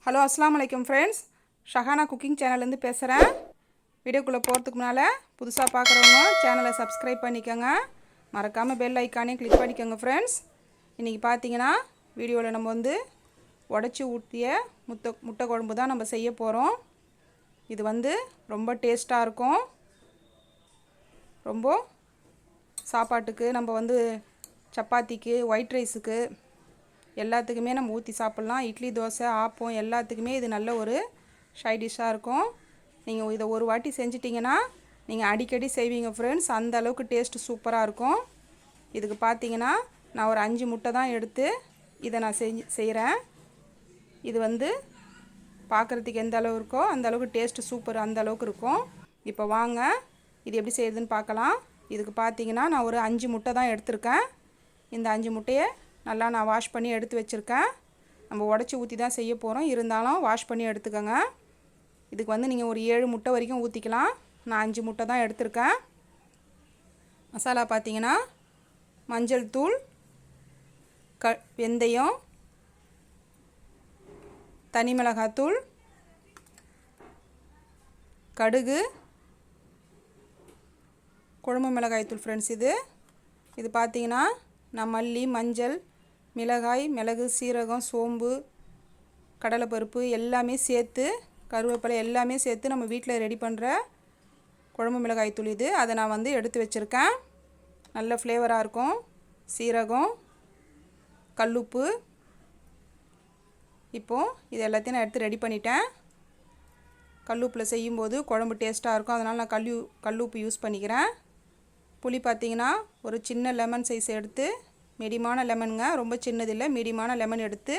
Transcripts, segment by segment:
Hello அஸ்ஸலாமு அலைக்கும் friends. Shahana cooking சேனல்லேருந்து பேசுகிறேன். வீடியோக்குள்ளே போகிறதுக்கு முன்னால் புதுசாக பார்க்குறவங்க சேனலை சப்ஸ்கிரைப் பண்ணிக்கோங்க. மறக்காமல் பெல் ஐக்கானே கிளிக் பண்ணிக்கோங்க ஃப்ரெண்ட்ஸ். இன்றைக்கி பார்த்தீங்கன்னா வீடியோவில் நம்ம உடச்சி ஊற்றிய முட்டை குழம்பு தான் நம்ம செய்ய போகிறோம். இது ரொம்ப டேஸ்ட்டாக இருக்கும். ரொம்ப சாப்பாட்டுக்கு நம்ம சப்பாத்திக்கு ஒயிட் ரைஸுக்கு எல்லாத்துக்குமே நம்ம ஊற்றி சாப்பிட்லாம். இட்லி தோசை ஆப்பம் எல்லாத்துக்குமே இது நல்ல ஒரு சைட் டிஷ்ஷாக இருக்கும். நீங்கள் இதை ஒரு வாட்டி செஞ்சிட்டிங்கன்னா நீங்கள் அடிக்கடி செய்வீங்க ஃப்ரெண்ட்ஸ். அந்த அளவுக்கு டேஸ்ட்டு சூப்பராக இருக்கும். இதுக்கு பார்த்தீங்கன்னா நான் ஒரு 5 முட்டை தான் எடுத்து இதை நான் செய்கிறேன். இது பார்க்குறதுக்கு எந்த அளவு இருக்கோ அந்த அளவுக்கு டேஸ்ட்டு சூப்பர் அந்த அளவுக்கு இருக்கும். இப்போ வாங்க இது எப்படி செய்யுதுன்னு பார்க்கலாம். இதுக்கு பார்த்தீங்கன்னா நான் ஒரு 5 முட்டை தான் எடுத்திருக்கேன். இந்த 5 முட்டையை நல்லா நான் வாஷ் பண்ணி எடுத்து வச்சுருக்கேன். நம்ம உடச்சி ஊற்றி தான் செய்ய போகிறோம், இருந்தாலும் வாஷ் பண்ணி எடுத்துக்கோங்க. இதுக்கு நீங்கள் ஒரு 7 முட்டை வரைக்கும் ஊற்றிக்கலாம். நான் 5 முட்டை தான் எடுத்திருக்கேன். மசாலா பார்த்தீங்கன்னா மஞ்சள் தூள், வெந்தயம், தனி மிளகாத்தூள், கடுகு, குழம்பு மிளகாய்த்தூள் ஃப்ரெண்ட்ஸ். இது பார்த்தீங்கன்னா நான் மல்லி, மஞ்சள், மிளகாய், மிளகு, சீரகம், சோம்பு, கடலைப்பருப்பு எல்லாமே சேர்த்து, கருவேப்பிலை எல்லாமே சேர்த்து நம்ம வீட்டில் ரெடி பண்ணுற குழம்பு மிளகாய் தூள் இது. அதை நான் எடுத்து வச்சுருக்கேன். நல்ல ஃப்ளேவராக இருக்கும். சீரகம், கல்லுப்பு. இப்போது இது எல்லாத்தையும் நான் எடுத்து ரெடி பண்ணிட்டேன். கல்லுப்பில் செய்யும்போது குழம்பு டேஸ்ட்டாக இருக்கும், அதனால் நான் கல்லுப்பு யூஸ் பண்ணிக்கிறேன். புளி பார்த்திங்கன்னா ஒரு சின்ன லெமன் சைஸ் எடுத்து, மீடியமான லெமனுங்க, ரொம்ப சின்னதில்லை, மீடியமான லெமன் எடுத்து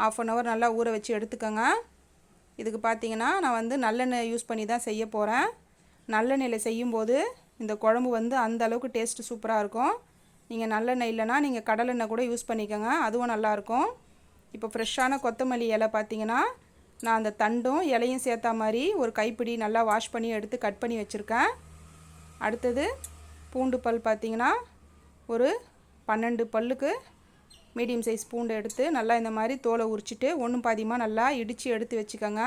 1/2 hour நல்லா ஊற வச்சு எடுத்துக்கோங்க. இதுக்கு பார்த்திங்கன்னா நான் நல்லெண்ணெய் யூஸ் பண்ணி தான் செய்ய போகிறேன். நல்லெண்ணெயில் செய்யும்போது இந்த குழம்பு அந்த அளவுக்கு டேஸ்ட்டு சூப்பராக இருக்கும். நீங்கள் நல்லெண்ணெய் இல்லைனா நீங்கள் கடலெண்ணெய் கூட யூஸ் பண்ணிக்கோங்க, அதுவும் நல்லாயிருக்கும். இப்போ ஃப்ரெஷ்ஷான கொத்தமல்லி இலை பார்த்திங்கன்னா நான் அந்த தண்டும் இலையும் சேர்த்தா மாதிரி ஒரு கைப்பிடி நல்லா வாஷ் பண்ணி எடுத்து கட் பண்ணி வச்சுருக்கேன். அடுத்தது பூண்டு பல் பார்த்திங்கன்னா ஒரு 12 பல்லுக்கு மீடியம் சைஸ் பூண்டு எடுத்து நல்லா இந்த மாதிரி தோலை உரிச்சிட்டு ஒன்றும் பாதியமாக நல்லா இடித்து எடுத்து வச்சுக்கோங்க.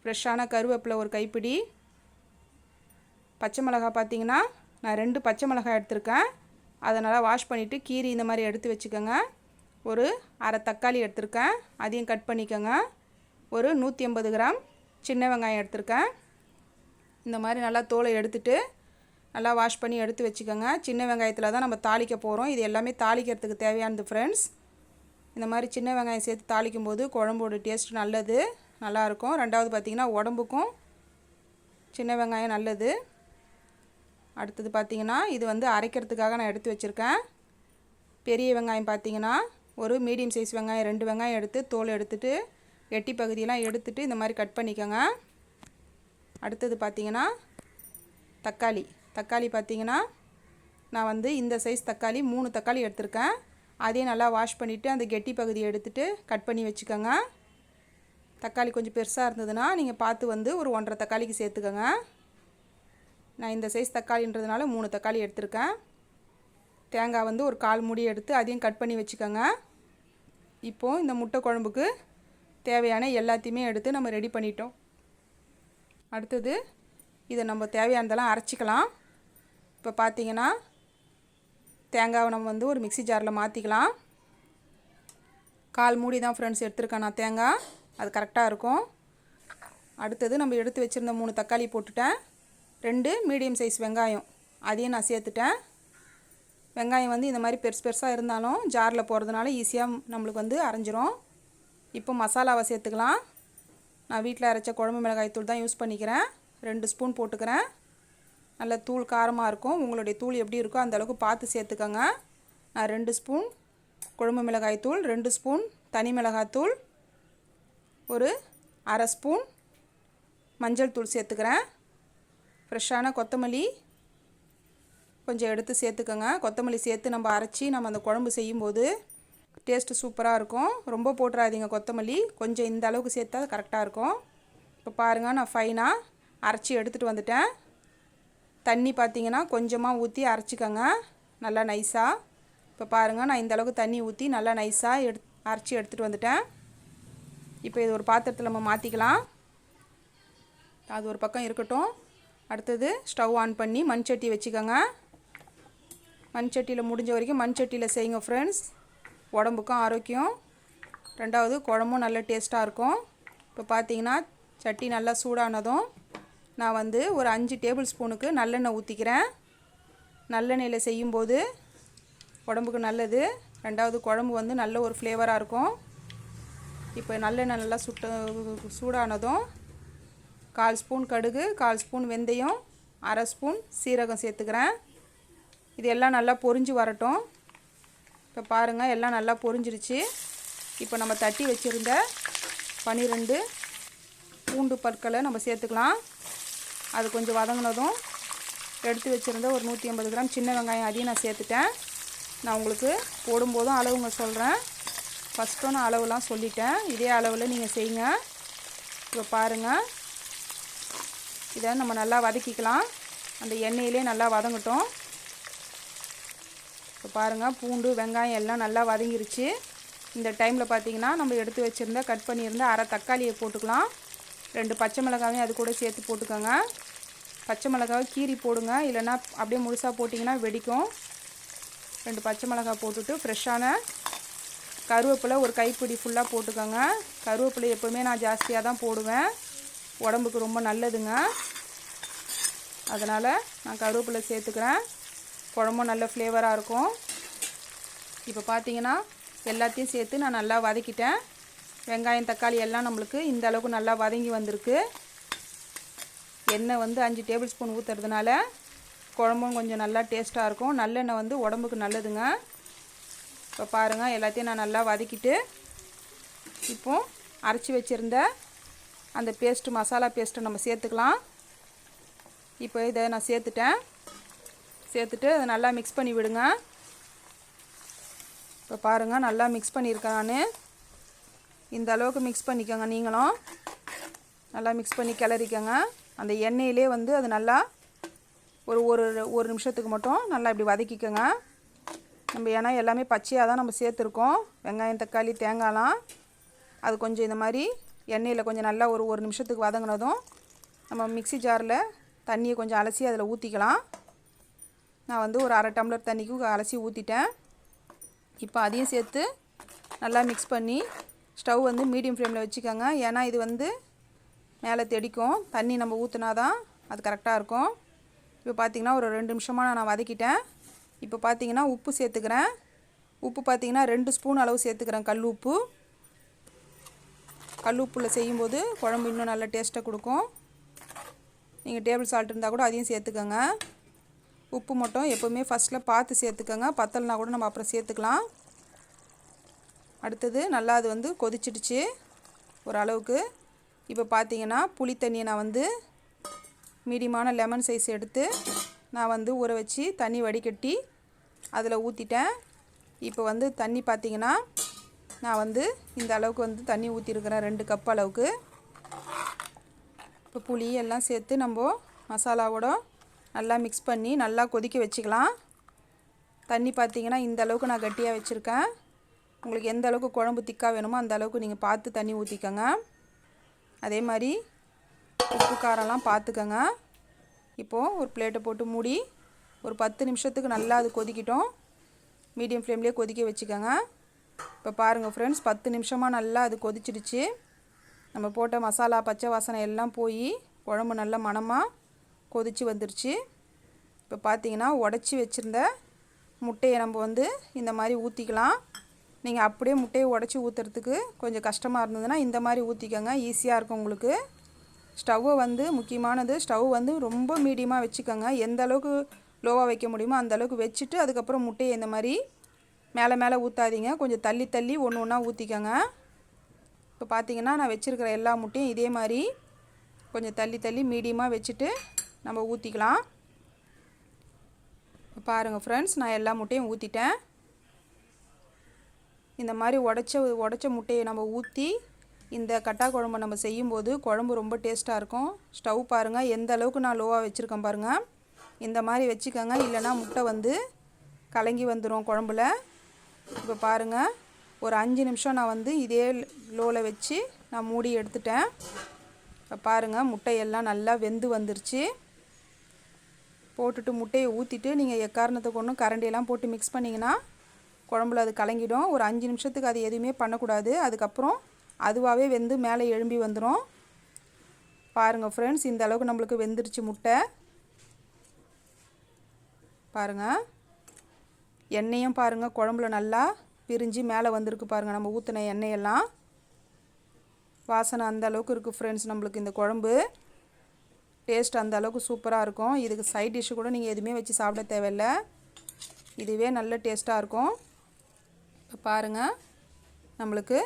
ஃப்ரெஷ்ஷான கருவேப்பிலை ஒரு கைப்பிடி. பச்சை மிளகாய் பார்த்திங்கன்னா நான் 2 பச்சை மிளகாய் எடுத்திருக்கேன். அதை நல்லா வாஷ் பண்ணிவிட்டு கீரி இந்த மாதிரி எடுத்து வச்சுக்கோங்க. ஒரு அரை தக்காளி எடுத்திருக்கேன், அதையும் கட் பண்ணிக்கோங்க. ஒரு 150 கிராம் சின்ன வெங்காயம் எடுத்திருக்கேன். இந்த மாதிரி நல்லா தோலை எடுத்துட்டு நல்லா வாஷ் பண்ணி எடுத்து வச்சுக்கோங்க. சின்ன வெங்காயத்தில் தான் நம்ம தாளிக்க போகிறோம். இது எல்லாமே தாளிக்கிறதுக்கு தேவையானது ஃப்ரெண்ட்ஸ். இந்த மாதிரி சின்ன வெங்காயம் சேர்த்து தாளிக்கும் போது குழம்போட டேஸ்ட் நல்லாயிருக்கும். ரெண்டாவது பார்த்திங்கன்னா உடம்புக்கும் சின்ன வெங்காயம் நல்லது. அடுத்தது பார்த்திங்கன்னா இது அரைக்கிறதுக்காக நான் எடுத்து வச்சுருக்கேன். பெரிய வெங்காயம் பார்த்திங்கன்னா ஒரு மீடியம் சைஸ் வெங்காயம் 2 வெங்காயம் எடுத்து தோல் எடுத்துட்டு எட்டி பகுதியெல்லாம் எடுத்துட்டு இந்த மாதிரி கட் பண்ணிக்கோங்க. அடுத்தது பார்த்திங்கன்னா தக்காளி பார்த்திங்கன்னா நான் இந்த சைஸ் தக்காளி 3 தக்காளி எடுத்திருக்கேன். அதையும் நல்லா வாஷ் பண்ணிவிட்டு அந்த கெட்டி பகுதியை எடுத்துகிட்டு கட் பண்ணி வச்சுக்கோங்க. தக்காளி கொஞ்சம் பெருசாக இருந்ததுன்னா நீங்கள் பார்த்து ஒரு 1.5 தக்காளிக்கு சேர்த்துக்கோங்க. நான் இந்த சைஸ் தக்காளின்றதுனால 3 தக்காளி எடுத்திருக்கேன். தேங்காய் ஒரு 1/4 மூடி எடுத்து அதையும் கட் பண்ணி வச்சுக்கோங்க. இப்போது இந்த முட்டை குழம்புக்கு தேவையான எல்லாத்தையுமே எடுத்து நம்ம ரெடி பண்ணிட்டோம். அடுத்தது இதை நம்ம தேவையானதெல்லாம் அரைச்சிக்கலாம். இப்போ பார்த்திங்கன்னா தேங்காவை நம்ம ஒரு மிக்ஸி ஜாரில் மாற்றிக்கலாம். 1/4 மூடி தான் ஃப்ரெண்ட்ஸ் எடுத்துருக்கேன் நான் தேங்காய், அது கரெக்டாக இருக்கும். அடுத்தது நம்ம எடுத்து வச்சுருந்த 3 தக்காளி போட்டுட்டேன். 2 மீடியம் சைஸ் வெங்காயம் அதையும் நான் சேர்த்துட்டேன். வெங்காயம் இந்த மாதிரி பெருசாக இருந்தாலும் ஜாரில் போகிறதுனால ஈஸியாக நம்மளுக்கு அரைஞ்சிரும். இப்போ மசாலாவை சேர்த்துக்கலாம். நான் வீட்டில் அரைச்ச குழம்பு மிளகாய் தூள் தான் யூஸ் பண்ணிக்கிறேன். 2 ஸ்பூன் போட்டுக்கிறேன். நல்ல தூள் காரமாக இருக்கும். உங்களுடைய தூள் எப்படி இருக்கோ அந்த அளவுக்கு பார்த்து சேர்த்துக்கோங்க. நான் 2 ஸ்பூன் குழம்பு மிளகாய் தூள், 2 ஸ்பூன் தனி மிளகாத்தூள், ஒரு அரை ஸ்பூன் மஞ்சள் தூள் சேர்த்துக்கிறேன். ஃப்ரெஷ்ஷான கொத்தமல்லி கொஞ்சம் எடுத்து சேர்த்துக்கோங்க. கொத்தமல்லி சேர்த்து நம்ம அரைச்சி நம்ம அந்த குழம்பு செய்யும்போது டேஸ்ட்டு சூப்பராக இருக்கும். ரொம்ப போட்டுறாதீங்க கொத்தமல்லி, கொஞ்சம் இந்த அளவுக்கு சேர்த்தா கரெக்டாக இருக்கும். இப்போ பாருங்கள் நான் ஃபைனாக அரைச்சி எடுத்துகிட்டு வந்துட்டேன். தண்ணி பார்த்திங்கன்னா கொஞ்சமாக ஊற்றி அரைச்சிக்கோங்க நல்லா நைஸாக. இப்போ பாருங்கள் நான் இந்த அளவுக்கு தண்ணி ஊற்றி நல்லா நைஸாக அரைச்சி எடுத்துகிட்டு வந்துட்டேன். இப்போ இது ஒரு பாத்திரத்தில் நம்ம மாற்றிக்கலாம். அது ஒரு பக்கம் இருக்கட்டும். அடுத்தது ஸ்டவ் ஆன் பண்ணி மண் சட்டி வச்சுக்கோங்க. மண் சட்டியில் முடிஞ்ச வரைக்கும் மண் சட்டியில் செய்யுங்க ஃப்ரெண்ட்ஸ். உடம்புக்கும் ஆரோக்கியம், ரெண்டாவது குழம்பும் நல்ல டேஸ்ட்டாக இருக்கும். இப்போ பார்த்தீங்கன்னா சட்டி நல்லா சூடானதும் நான் வந்து ஒரு 5 டேபிள் ஸ்பூனுக்கு நல்லெண்ணெய் ஊற்றிக்கிறேன். நல்லெண்ணெயில் செய்யும்போது உடம்புக்கு நல்லது, ரெண்டாவது குழம்பு வந்து நல்ல ஒரு ஃப்ளேவராக இருக்கும். இப்போ நல்லெண்ணெய் நல்லா சூடானதும் 1/4 ஸ்பூன் கடுகு, 1/4 ஸ்பூன் வெந்தயம், 1/2 ஸ்பூன் சீரகம் சேர்த்துக்கிறேன். இது எல்லாம் நல்லா பொரிஞ்சு வரட்டும். இப்போ பாருங்கள் எல்லாம் நல்லா பொரிஞ்சிருச்சு. இப்போ நம்ம தட்டி வச்சுருந்த 12 பூண்டு பற்களை நம்ம சேர்த்துக்கலாம். அது கொஞ்சம் வதங்கினதும் எடுத்து வச்சுருந்த ஒரு 150 கிராம் சின்ன வெங்காயம் அதையும் நான் சேர்த்துட்டேன். நான் உங்களுக்கு போடும்போதும் அளவுங்க சொல்கிறேன். ஃபஸ்ட்டும் நான் அளவுலாம் சொல்லிட்டேன். இதே அளவில் நீங்கள் செய்யுங்க. இப்போ பாருங்கள் இதை நம்ம நல்லா வதக்கிக்கலாம். அந்த எண்ணெயிலே நல்லா வதங்கட்டும். இப்போ பாருங்கள் பூண்டு வெங்காயம் எல்லாம் நல்லா வதங்கிருச்சு. இந்த டைமில் பார்த்தீங்கன்னா நம்ம எடுத்து வச்சுருந்த கட் பண்ணியிருந்த அரை தக்காளியை போட்டுக்கலாம். 2 பச்சை மிளகாவையும் அது கூட சேர்த்து போட்டுக்கோங்க. பச்சை மிளகாவை கீரி போடுங்க, இல்லைன்னா அப்படியே முழுசாக போட்டிங்கன்னா வெடிக்கும். 2 பச்சை மிளகாய் போட்டுட்டு ஃப்ரெஷ்ஷான கருவேப்பிலை ஒரு கைப்பிடி ஃபுல்லாக போட்டுக்கோங்க. கருவேப்பிலை எப்போவுமே நான் ஜாஸ்தியாக தான் போடுவேன், உடம்புக்கு ரொம்ப நல்லதுங்க. அதனால் நான் கருவேப்பிலை சேர்த்துக்கிறேன். குழம்பும் நல்ல ஃப்ளேவராக இருக்கும். இப்போ பார்த்தீங்கன்னா எல்லாத்தையும் சேர்த்து நான் நல்லா வதக்கிட்டேன். வெங்காயம் தக்காளி எல்லாம் நம்மளுக்கு இந்த அளவுக்கு நல்லா வதங்கி வந்திருக்கு. எண்ணெய் வந்து 5 டேபிள் ஸ்பூன் ஊற்றுறதுனால குழம்பும் கொஞ்சம் நல்லா டேஸ்ட்டாக இருக்கும். நல்லெண்ணெய் வந்து உடம்புக்கு நல்லதுங்க. இப்போ பாருங்கள் எல்லாத்தையும் நான் நல்லா வதக்கிட்டு இப்போது அரைச்சி வச்சுருந்த அந்த பேஸ்ட்டு மசாலா பேஸ்ட்டை நம்ம சேர்த்துக்கலாம். இப்போ இதை நான் சேர்த்துட்டு அதை நல்லா மிக்ஸ் பண்ணி விடுங்க. இப்போ பாருங்கள் நல்லா மிக்ஸ் பண்ணியிருக்கேன் நான். இந்த அளவுக்கு மிக்ஸ் பண்ணிக்கோங்க. நீங்களும் நல்லா மிக்ஸ் பண்ணி கிளறிக்கோங்க. அந்த எண்ணெயிலே வந்து அது நல்லா ஒரு நிமிஷத்துக்கு மட்டும் நல்லா இப்படி வதக்கிக்கோங்க. நம்ம ஏன்னா எல்லாமே பச்சையாக தான் நம்ம சேர்த்துருக்கோம். வெங்காயம் தக்காளி தேங்காய்லாம் அது கொஞ்சம் இந்த மாதிரி எண்ணெயில் கொஞ்சம் நல்லா ஒரு நிமிஷத்துக்கு வதங்கினதும் நம்ம மிக்ஸி ஜாரில் தண்ணியை கொஞ்சம் அலசி அதில் ஊற்றிக்கலாம். நான் வந்து ஒரு அரை டம்ளர் தண்ணிக்கு அலசி ஊற்றிட்டேன். இப்போ அதையும் சேர்த்து நல்லா மிக்ஸ் பண்ணி ஸ்டவ் வந்து மீடியம் ஃப்ளேமில் வச்சுக்கோங்க. ஏன்னா இது வந்து மேலே தெடிக்கும். தண்ணி நம்ம ஊற்றினா தான் அது கரெக்டாக இருக்கும். இப்போ பார்த்திங்கன்னா ஒரு 2 நிமிஷமாக நான் வதக்கிட்டேன். இப்போ பார்த்திங்கன்னா உப்பு சேர்த்துக்கிறேன். உப்பு பார்த்திங்கன்னா 2 ஸ்பூன் அளவு சேர்த்துக்கிறேன். கல் உப்பில் செய்யும்போது குழம்பு இன்னும் நல்ல டேஸ்ட்டை கொடுக்கும். நீங்கள் டேபிள் சால்ட் இருந்தால் கூட அதையும் சேர்த்துக்கோங்க. உப்பு மட்டும் எப்போவுமே ஃபஸ்ட்டில் பார்த்து சேர்த்துக்கோங்க. பத்தலைனா கூட நம்ம அப்புறம் சேர்த்துக்கலாம். அடுத்தது நல்லா அது வந்து கொதிச்சிடுச்சு ஒரு அளவுக்கு. இப்போ பார்த்தீங்கன்னா புளி தண்ணியை நான் வந்து மீடியமான லெமன் சைஸ் எடுத்து நான் வந்து ஊற வச்சு தண்ணி வடிகட்டி அதில் ஊற்றிட்டேன். இப்போ வந்து தண்ணி பார்த்திங்கன்னா நான் வந்து இந்த அளவுக்கு வந்து தண்ணி ஊற்றிருக்கிறேன், 2 கப் அளவுக்கு. இப்போ புளி எல்லாம் சேர்த்து நம்ம மசாலாவோட நல்லா மிக்ஸ் பண்ணி நல்லா கொதிக்க வச்சுக்கலாம். தண்ணி பார்த்திங்கன்னா இந்த அளவுக்கு நான் கட்டியாக வச்சுருக்கேன். உங்களுக்கு எந்த அளவுக்கு குழம்பு திக்காக வேணுமோ அந்த அளவுக்கு நீங்கள் பார்த்து தண்ணி ஊற்றிக்கோங்க. அதே மாதிரி உப்பு காரம்லாம் பார்த்துக்கோங்க. இப்போது ஒரு பிளேட்டை போட்டு மூடி ஒரு 10 நிமிஷத்துக்கு நல்லா அது கொதிக்கிட்டோம். மீடியம் ஃப்ளேம்லேயே கொதிக்க வச்சுக்கோங்க. இப்போ பாருங்கள் ஃப்ரெண்ட்ஸ் 10 நிமிஷமாக நல்லா அது கொதிச்சிடுச்சு. நம்ம போட்ட மசாலா பச்சை வாசனை எல்லாம் போய் குழம்பு நல்ல மணமாக கொதித்து வந்துருச்சு. இப்போ பார்த்தீங்கன்னா உடச்சி வச்சுருந்த முட்டையை நம்ம வந்து இந்த மாதிரி ஊற்றிக்கலாம். நீங்கள் அப்படியே முட்டையை உடச்சி ஊற்றுறதுக்கு கொஞ்சம் கஷ்டமாக இருந்ததுன்னா இந்த மாதிரி ஊற்றிக்கோங்க, ஈஸியாக இருக்கும் உங்களுக்கு. ஸ்டவ்வை வந்து முக்கியமானது, ஸ்டவ் வந்து ரொம்ப மீடியமாக வச்சுக்கோங்க. எந்த அளவுக்கு லோவாக வைக்க முடியுமோ அந்த அளவுக்கு வச்சுட்டு அதுக்கப்புறம் முட்டையை இந்த மாதிரி மேலே ஊற்றாதீங்க. கொஞ்சம் தள்ளி ஒன்று ஒன்றா ஊற்றிக்கோங்க. இப்போ பார்த்தீங்கன்னா நான் வச்சுருக்கிற எல்லா முட்டையும் இதே மாதிரி கொஞ்சம் தள்ளி மீடியமாக வச்சுட்டு நம்ம ஊற்றிக்கலாம். பாருங்கள் ஃப்ரெண்ட்ஸ் நான் எல்லா முட்டையும் ஊற்றிட்டேன். இந்த மாதிரி உடச்ச முட்டையை நம்ம ஊற்றி இந்த கட்டா குழம்பு நம்ம செய்யும்போது குழம்பு ரொம்ப டேஸ்ட்டாக இருக்கும். ஸ்டவ் பாருங்கள் எந்த அளவுக்கு நான் லோவாக வச்சுருக்கேன் பாருங்கள். இந்த மாதிரி வச்சுக்கோங்க, இல்லைனா முட்டை வந்து கலங்கி வந்துடும் குழம்புல. இப்போ பாருங்கள் ஒரு 5 நிமிஷம் நான் வந்து இதே லோவில் வச்சு நான் மூடி எடுத்துட்டேன். இப்போ பாருங்கள், முட்டையெல்லாம் நல்லா வெந்து வந்துருச்சு. போட்டுட்டு முட்டையை ஊற்றிட்டு நீங்கள் எக்காரணத்தை கொண்டும் கரண்டியெல்லாம் போட்டு மிக்ஸ் பண்ணிங்கன்னா குழம்புல அது கலங்கிடும். ஒரு 5 நிமிஷத்துக்கு அது எதுவுமே பண்ணக்கூடாது. அதுக்கப்புறம் அதுவாகவே வெந்து மேலே எழும்பி வந்துடும். பாருங்கள் ஃப்ரெண்ட்ஸ், இந்த அளவுக்கு நம்மளுக்கு வெந்துருச்சு முட்டை. பாருங்கள், எண்ணெயும் பாருங்கள் குழம்புல நல்லா பிரிஞ்சு மேலே வந்திருக்கு பாருங்கள். நம்ம ஊற்றின எண்ணெயெல்லாம் வாசனை அந்த அளவுக்கு இருக்குது ஃப்ரெண்ட்ஸ். நம்மளுக்கு இந்த குழம்பு டேஸ்ட் அந்த அளவுக்கு சூப்பராக இருக்கும். இதுக்கு சைட் டிஷ்ஷு கூட நீங்கள் எதுவுமே வச்சு சாப்பிட தேவையில்லை. இதுவே நல்ல டேஸ்ட்டாக இருக்கும். இப்போ பாருங்கள், நம்மளுக்கு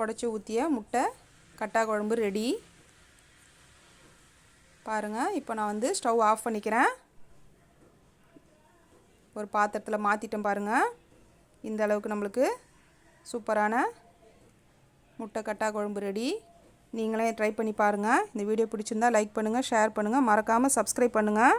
உடச்சி ஊற்றிய முட்டை கட்டா குழம்பு ரெடி. பாருங்கள், இப்போ நான் வந்து ஸ்டவ் ஆஃப் பண்ணிக்கிறேன். ஒரு பாத்திரத்தில் மாற்றிட்டேன் பாருங்கள். இந்த அளவுக்கு நம்மளுக்கு சூப்பரான முட்டை கட்டா குழம்பு ரெடி. நீங்களே ட்ரை பண்ணி பாருங்கள். இந்த வீடியோ பிடிச்சிருந்தா லைக் பண்ணுங்கள், ஷேர் பண்ணுங்கள், மறக்காமல் சப்ஸ்கிரைப் பண்ணுங்கள்.